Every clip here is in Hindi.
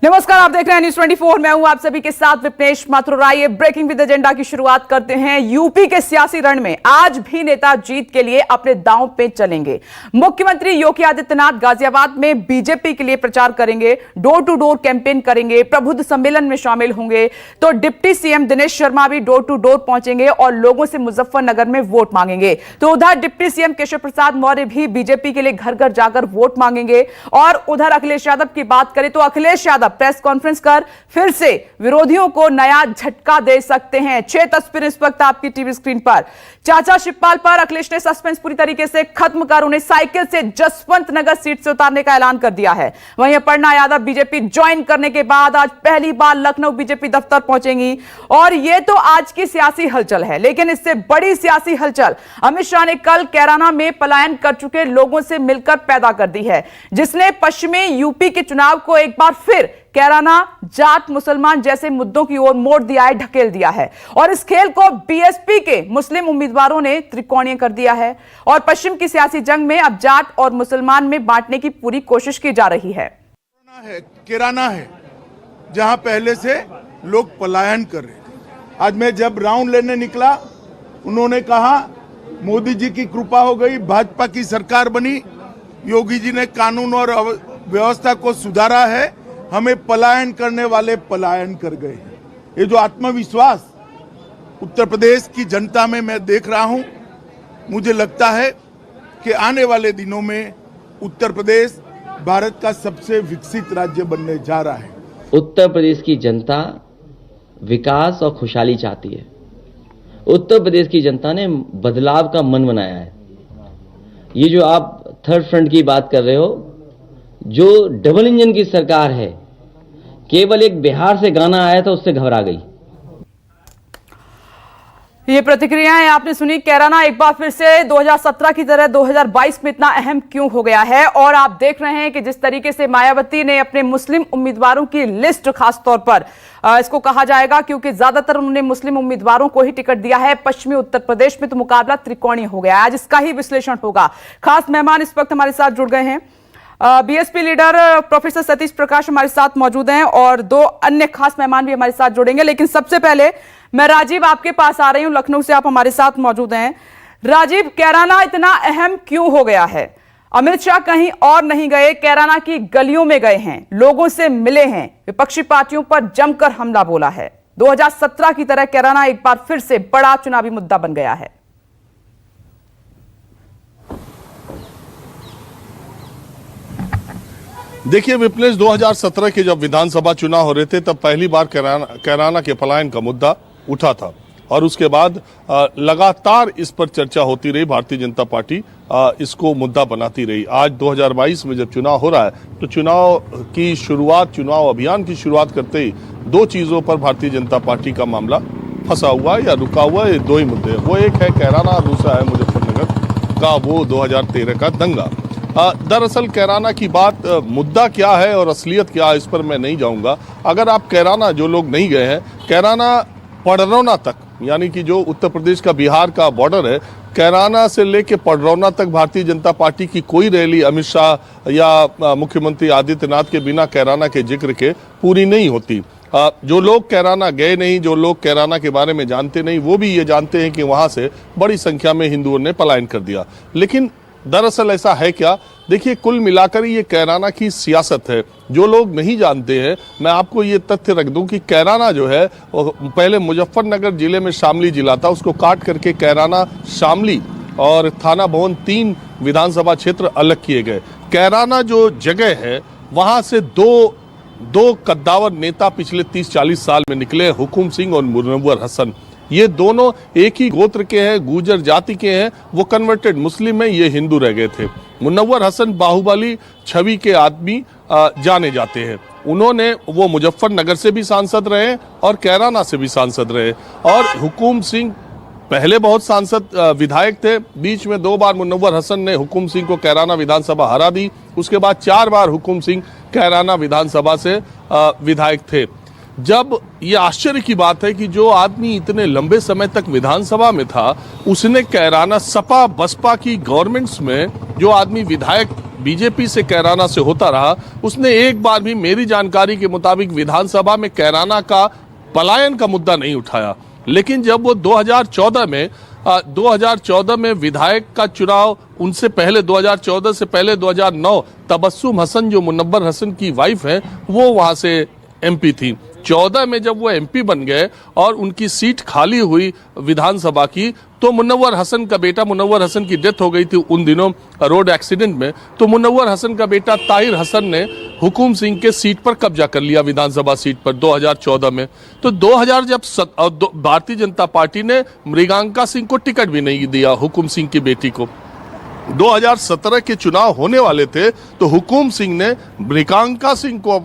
नमस्कार, आप देख रहे हैं न्यूज 24। मैं हूं आप सभी के साथ विपनेश माथुर। आइए ब्रेकिंग विद एजेंडा की शुरुआत करते हैं। यूपी के सियासी रण में आज भी नेता जीत के लिए अपने दांव पे चलेंगे। मुख्यमंत्री योगी आदित्यनाथ गाजियाबाद में बीजेपी के लिए प्रचार करेंगे, डोर टू डोर कैंपेन करेंगे, प्रबुद्ध सम्मेलन में शामिल होंगे। तो डिप्टी सीएम दिनेश शर्मा भी डोर टू डोर पहुंचेंगे और लोगों से मुजफ्फरनगर में वोट मांगेंगे। तो उधर डिप्टी सीएम केशव प्रसाद मौर्य भी बीजेपी के लिए घर घर जाकर वोट मांगेंगे। और उधर अखिलेश यादव की बात करें तो अखिलेश यादव प्रेस कॉन्फ्रेंस कर फिर से विरोधियों को नया झटका दे सकते हैं। 6 तस्वीरें इस वक्त आपकी टीवी स्क्रीन पर। चाचा शिवपाल पर अखिलेश ने सस्पेंस पूरी तरीके से खत्म कर उन्हें साइकिल से जसवंत नगर सीट से उतारने का ऐलान कर दिया है। वहीं अपर्णा यादव बीजेपी ज्वाइन करने के बाद आज पहली बार लखनऊ बीजेपी दफ्तर पहुंचेंगी। और यह तो आज की सियासी हलचल है, लेकिन इससे बड़ी सियासी हलचल अमित शाह ने कल कैराना में पलायन कर चुके लोगों से मिलकर पैदा कर दी है, जिसने पश्चिमी यूपी के चुनाव को एक बार फिर कैराना जाट मुसलमान जैसे मुद्दों की ओर मोड़ दिया है, ढकेल दिया है। और इस खेल को बीएसपी के मुस्लिम उम्मीदवारों ने त्रिकोणीय कर दिया है और पश्चिम की सियासी जंग में अब जाट और मुसलमान में बांटने की पूरी कोशिश की जा रही है। कैराना है जहां पहले से लोग पलायन कर रहे थे। आज मैं जब राउंड लेने निकला, उन्होंने कहा मोदी जी की कृपा हो गई, भाजपा की सरकार बनी, योगी जी ने कानून और व्यवस्था को सुधारा है, हमें पलायन करने वाले पलायन कर गए। ये जो आत्मविश्वास उत्तर प्रदेश की जनता में मैं देख रहा हूं, मुझे लगता है कि आने वाले दिनों में उत्तर प्रदेश भारत का सबसे विकसित राज्य बनने जा रहा है। उत्तर प्रदेश की जनता विकास और खुशहाली चाहती है। उत्तर प्रदेश की जनता ने बदलाव का मन बनाया है। ये जो आप थर्ड फ्रंट की बात कर रहे हो, जो डबल इंजन की सरकार है, केवल एक बिहार से गाना आया था उससे घबरा गई। ये प्रतिक्रियाएं आपने सुनी। कैराना एक बार फिर से 2017 की तरह 2022 में इतना अहम क्यों हो गया है। और आप देख रहे हैं कि जिस तरीके से मायावती ने अपने मुस्लिम उम्मीदवारों की लिस्ट खासतौर पर इसको कहा जाएगा, क्योंकि ज्यादातर उन्होंने मुस्लिम उम्मीदवारों को ही टिकट दिया है। पश्चिमी उत्तर प्रदेश में तो मुकाबला त्रिकोणीय हो गया। आज इसका ही विश्लेषण होगा। खास मेहमान इस वक्त हमारे साथ जुड़ गए हैं। बीएसपी लीडर प्रोफेसर सतीश प्रकाश हमारे साथ मौजूद हैं और 2 अन्य खास मेहमान भी हमारे साथ जुड़ेंगे। लेकिन सबसे पहले मैं राजीव आपके पास आ रही हूं, लखनऊ से आप हमारे साथ मौजूद हैं। राजीव, कैराना इतना अहम क्यों हो गया है? अमित शाह कहीं और नहीं गए, कैराना की गलियों में गए हैं, लोगों से मिले हैं, विपक्षी पार्टियों पर जमकर हमला बोला है। 2017 की तरह कैराना एक बार फिर से बड़ा चुनावी मुद्दा बन गया है। देखिए विपनेश, 2017 के जब विधानसभा चुनाव हो रहे थे तब पहली बार कैराना के पलायन का मुद्दा उठा था और उसके बाद लगातार इस पर चर्चा होती रही। भारतीय जनता पार्टी इसको मुद्दा बनाती रही। आज 2022 में जब चुनाव हो रहा है तो चुनाव की शुरुआत, चुनाव अभियान की शुरुआत करते ही 2 चीजों पर भारतीय जनता पार्टी का मामला फंसा हुआ या रुका हुआ है। 2 ही मुद्दे, वो एक है कैराना, दूसरा है मुजफ्फरनगर का वो 2013 का दंगा। दरअसल कैराना की बात, मुद्दा क्या है और असलियत क्या है, इस पर मैं नहीं जाऊंगा। अगर आप कैराना, जो लोग नहीं गए हैं, कैराना पडरौना तक, यानी कि जो उत्तर प्रदेश का बिहार का बॉर्डर है, कैराना से लेके पडरौना तक भारतीय जनता पार्टी की कोई रैली अमित शाह या मुख्यमंत्री आदित्यनाथ के बिना कैराना के जिक्र के पूरी नहीं होती। जो लोग कैराना गए नहीं, जो लोग कैराना के बारे में जानते नहीं, वो भी ये जानते हैं कि वहां से बड़ी संख्या में हिंदुओं ने पलायन कर दिया। लेकिन दरअसल ऐसा है क्या? देखिए, कुल मिलाकर ये कैराना की सियासत है। जो लोग नहीं जानते हैं, मैं आपको ये तथ्य रख दूं कि कैराना जो है पहले मुजफ्फरनगर जिले में शामली जिला था, उसको काट करके कैराना, शामली और थाना भवन 3 विधानसभा क्षेत्र अलग किए गए। कैराना जो जगह है, वहां से दो कद्दावर नेता पिछले 30-40 साल में निकले, हुकुम सिंह और मुनव्वर हसन। ये दोनों एक ही गोत्र के हैं, गुर्जर जाति के हैं। वो कन्वर्टेड मुस्लिम हैं, ये हिंदू रह गए थे। मुनव्वर हसन बाहुबली छवि के आदमी जाने जाते हैं। वो मुजफ्फरनगर से भी सांसद रहे और कैराना से भी सांसद रहे। और हुकुम सिंह पहले बहुत सांसद विधायक थे। बीच में 2 बार मुनव्वर हसन ने हुकुम सिंह को कैराना विधानसभा हरा दी। उसके बाद 4 बार हुकुम सिंह कैराना विधानसभा से विधायक थे। जब ये आश्चर्य की बात है कि जो आदमी इतने लंबे समय तक विधानसभा में था, उसने कैराना सपा बसपा की गवर्नमेंट्स में जो आदमी विधायक बीजेपी से कैराना से होता रहा, उसने एक बार भी मेरी जानकारी के मुताबिक विधानसभा में कैराना का पलायन का मुद्दा नहीं उठाया। लेकिन जब वो 2014 में विधायक का चुनाव, उनसे पहले 2014 से पहले 2009 तबस्सुम हसन जो मुनव्वर हसन की वाइफ है वो वहां से एमपी थी। 14 में जब वो एमपी बन गए और उनकी सीट खाली हुई विधानसभा की, तो मुनव्वर हसन का बेटा, मुनव्वर हसन की डेथ हो गई थी उन दिनों रोड एक्सीडेंट में, तो मुनव्वर हसन का बेटा ताहिर हसन ने हुकुम सिंह के सीट पर कब्जा कर लिया, विधानसभा सीट पर 2014 में। तो 2000 जब भारतीय जनता पार्टी ने मृगांका सिंह को टिकट भी नहीं दिया, हुकुम सिंह की बेटी को। 2017 के चुनाव होने वाले थे तो हुकुम सिंह ने मृगांका सिंह को,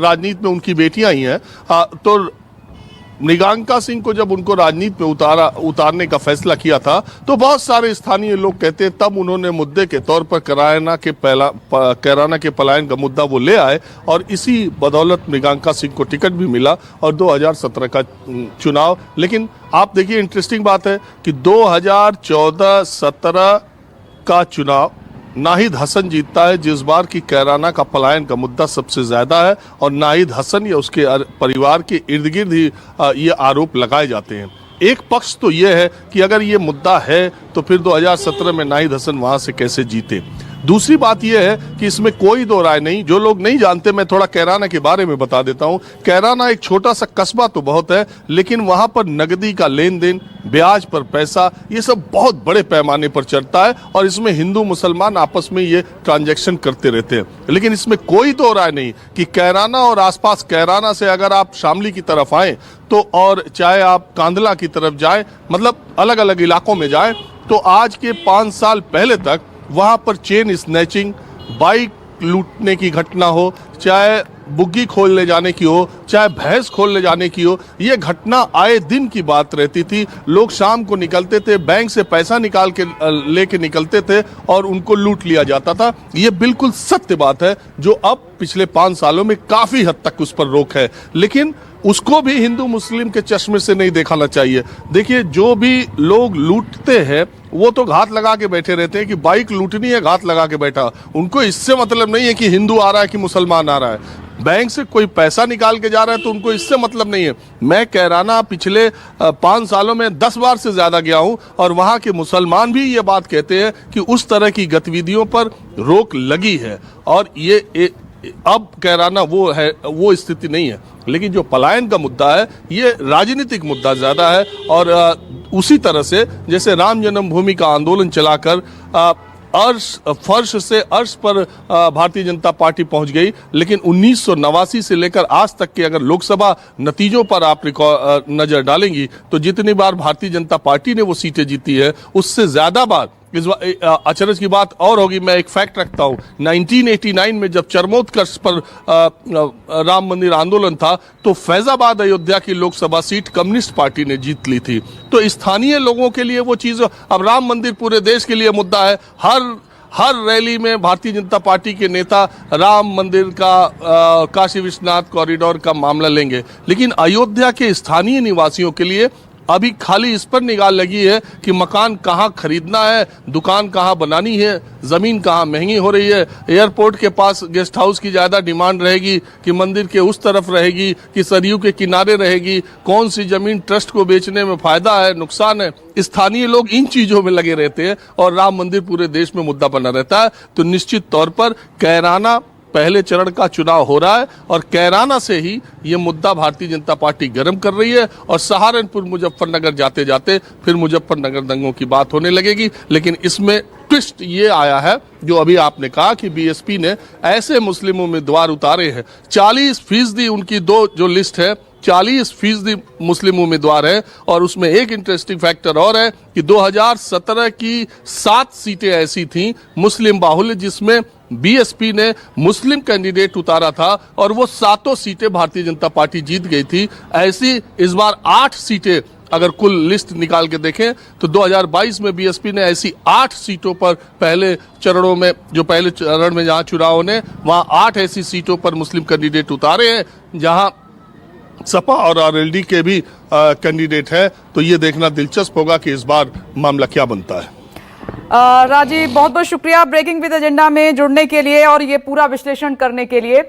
राजनीति में उनकी बेटियां ही हैं, तो मृगांका सिंह को जब उनको राजनीति में उतारने का फैसला किया था, तो बहुत सारे स्थानीय लोग कहते हैं तब उन्होंने मुद्दे के तौर पर कैराना के पलायन का मुद्दा वो ले आए और इसी बदौलत मृगांका सिंह को टिकट भी मिला और 2017 का चुनाव। लेकिन आप देखिए इंटरेस्टिंग बात है कि 2014-17 का चुनाव नाहिद हसन जीतता है, जिस बार की कैराना का पलायन का मुद्दा सबसे ज्यादा है और नाहिद हसन या उसके परिवार के इर्द गिर्द ही ये आरोप लगाए जाते हैं। एक पक्ष तो ये है कि अगर ये मुद्दा है तो फिर 2017 में नाहिद हसन वहां से कैसे जीते। दूसरी बात यह है कि इसमें कोई दो राय नहीं, जो लोग नहीं जानते मैं थोड़ा कैराना के बारे में बता देता हूं। कैराना एक छोटा सा कस्बा तो बहुत है, लेकिन वहां पर नकदी का लेन देन, ब्याज पर पैसा, ये सब बहुत बड़े पैमाने पर चलता है और इसमें हिंदू मुसलमान आपस में ये ट्रांजैक्शन करते रहते हैं। लेकिन इसमें कोई दो राय नहीं कि कैराना और आसपास, कैराना से अगर आप शामली की तरफ आए तो, और चाहे आप कांधला की तरफ जाए, मतलब अलग अलग इलाकों में जाए, तो आज के 5 साल पहले तक वहां पर चेन स्नैचिंग, बाइक लूटने की घटना हो, चाहे बुग्गी खोल ले जाने की हो, चाहे भैंस खोल ले जाने की हो, ये घटना आए दिन की बात रहती थी। लोग शाम को निकलते थे, बैंक से पैसा निकाल के लेके निकलते थे और उनको लूट लिया जाता था। ये बिल्कुल सत्य बात है जो अब पिछले 5 सालों में काफी हद तक उस पर रोक है, लेकिन उसको भी हिंदू मुस्लिम के चश्मे से नहीं देखना चाहिए। देखिए, जो भी लोग लूटते हैं वो तो घात लगा के बैठे रहते हैं कि बाइक लूटनी है, घात लगा के बैठा। उनको इससे मतलब नहीं है कि हिंदू आ रहा है कि मुसलमान आ रहा है। बैंक से कोई पैसा निकाल के जा रहा है तो उनको इससे मतलब नहीं है। मैं कैराना पिछले 5 सालों में 10 बार से ज्यादा गया हूं और वहां के मुसलमान भी ये बात कहते हैं कि उस तरह की गतिविधियों पर रोक लगी है और ये अब कैराना वो स्थिति नहीं है। लेकिन जो पलायन का मुद्दा है ये राजनीतिक मुद्दा ज्यादा है और उसी तरह से जैसे राम जन्मभूमि का आंदोलन चलाकर फर्श से अर्श पर भारतीय जनता पार्टी पहुंच गई, लेकिन 1989 से लेकर आज तक के अगर लोकसभा नतीजों पर आप नजर डालेंगी तो जितनी बार भारतीय जनता पार्टी ने वो सीटें जीती है उससे ज्यादा बार, इस अचरज की बात और होगी, मैं एक फैक्ट रखता हूं, 1989 में जब चरमोत्कर्ष पर राम मंदिर आंदोलन था तो फैजाबाद अयोध्या की लोकसभा सीट कम्युनिस्ट पार्टी ने जीत ली थी। तो स्थानीय लोगों के लिए वो चीज, अब राम मंदिर पूरे देश के लिए मुद्दा है। हर रैली में भारतीय जनता पार्टी के नेता राम मंदिर का, काशी विश्वनाथ कॉरिडोर का मामला लेंगे, लेकिन अयोध्या के स्थानीय निवासियों के लिए अभी खाली इस पर निगाह लगी है कि मकान कहाँ खरीदना है, दुकान कहाँ बनानी है, जमीन कहाँ महंगी हो रही है, एयरपोर्ट के पास गेस्ट हाउस की ज्यादा डिमांड रहेगी कि मंदिर के उस तरफ रहेगी कि सरयू के किनारे रहेगी, कौन सी जमीन ट्रस्ट को बेचने में फायदा है, नुकसान है। स्थानीय लोग इन चीजों में लगे रहते हैं और राम मंदिर पूरे देश में मुद्दा बना रहता है। तो निश्चित तौर पर कैराना पहले चरण का चुनाव हो रहा है और कैराना से ही ये मुद्दा भारतीय जनता पार्टी गर्म कर रही है और सहारनपुर मुजफ्फरनगर जाते जाते फिर मुजफ्फरनगर दंगों की बात होने लगेगी। लेकिन इसमें ट्विस्ट ये आया है जो अभी आपने कहा कि बीएसपी ने ऐसे मुस्लिम उम्मीदवार उतारे हैं, 40% उनकी जो लिस्ट है 40% मुस्लिम उम्मीदवार है। और उसमें एक इंटरेस्टिंग फैक्टर और है कि 2017 की 7 सीटें ऐसी थीं मुस्लिम बाहुल्य जिसमें बीएसपी ने मुस्लिम कैंडिडेट उतारा था और वो 7 सीटें भारतीय जनता पार्टी जीत गई थी। ऐसी इस बार 8 सीटें अगर कुल लिस्ट निकाल के देखें तो 2022 में बीएसपी ने ऐसी 8 सीटों पर पहले चरण में जहां चुनाव ने वहां 8 ऐसी सीटों पर मुस्लिम कैंडिडेट उतारे हैं जहां सपा और आरएलडी के भी कैंडिडेट है। तो ये देखना दिलचस्प होगा कि इस बार मामला क्या बनता है। राजीव, बहुत बहुत शुक्रिया ब्रेकिंग विद एजेंडा में जुड़ने के लिए और ये पूरा विश्लेषण करने के लिए।